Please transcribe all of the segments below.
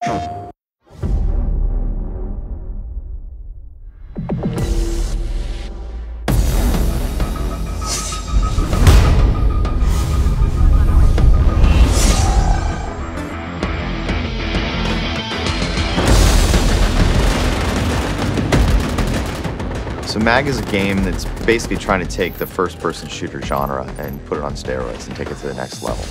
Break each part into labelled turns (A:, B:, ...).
A: So MAG is a game that's basically trying to take the first-person shooter genre and put it on steroids and take it to the next level.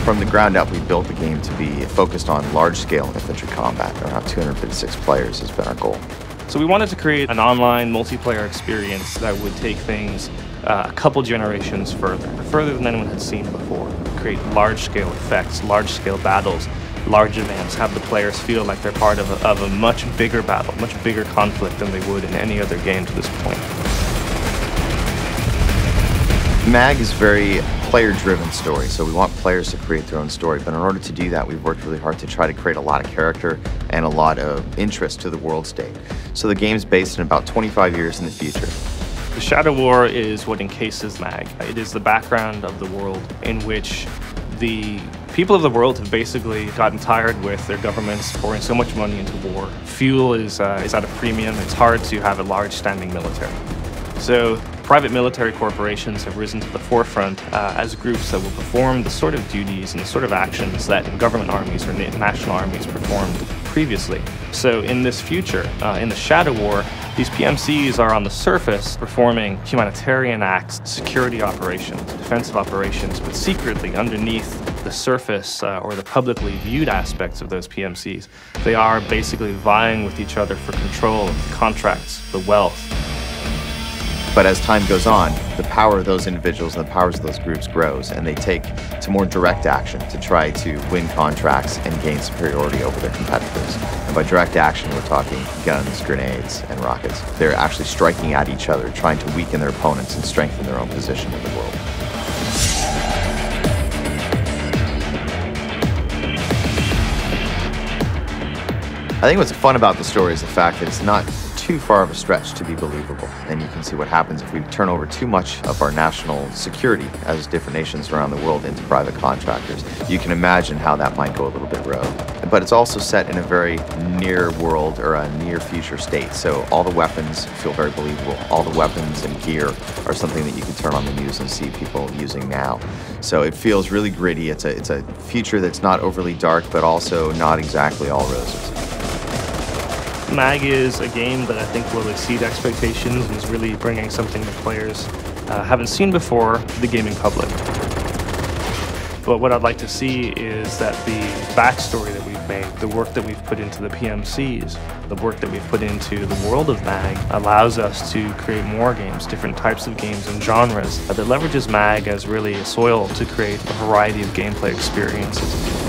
A: From the ground up, we built the game to be focused on large-scale infantry combat. Around 256 players has been our goal.
B: So we wanted to create an online multiplayer experience that would take things a couple generations further than anyone had seen before. Create large-scale effects, large-scale battles, large events, have the players feel like they're part of a much bigger battle, much bigger conflict than they would in any other game to this point.
A: MAG is a very player-driven story, so we want players to create their own story, but in order to do that, we've worked really hard to try to create a lot of character and a lot of interest to the world state. So the game's based in about 25 years in the future.
B: The Shadow War is what encases MAG. It is the background of the world in which the people of the world have basically gotten tired with their governments pouring so much money into war. Fuel is at a premium. It's hard to have a large standing military. So private military corporations have risen to the forefront as groups that will perform the sort of duties and the sort of actions that government armies or national armies performed previously. So in this future, in the Shadow War, these PMCs are on the surface performing humanitarian acts, security operations, defensive operations, but secretly underneath the surface or the publicly viewed aspects of those PMCs, they are basically vying with each other for control of the contracts, the wealth.
A: But as time goes on, the power of those individuals and the powers of those groups grows, and they take to more direct action to try to win contracts and gain superiority over their competitors. And by direct action, we're talking guns, grenades, and rockets. They're actually striking at each other, trying to weaken their opponents and strengthen their own position in the world. I think what's fun about the story is the fact that it's not too far of a stretch to be believable, and you can see what happens if we turn over too much of our national security as different nations around the world into private contractors. You can imagine how that might go a little bit rogue. But it's also set in a very near world or a near future state, so all the weapons feel very believable. All the weapons and gear are something that you can turn on the news and see people using now. So it feels really gritty. It's a future that's not overly dark, but also not exactly all roses.
B: MAG is a game that I think will exceed expectations and is really bringing something that players haven't seen before to the gaming public. But what I'd like to see is that the backstory that we've made, the work that we've put into the PMCs, the work that we've put into the world of MAG allows us to create more games, different types of games and genres that leverages MAG as really a soil to create a variety of gameplay experiences.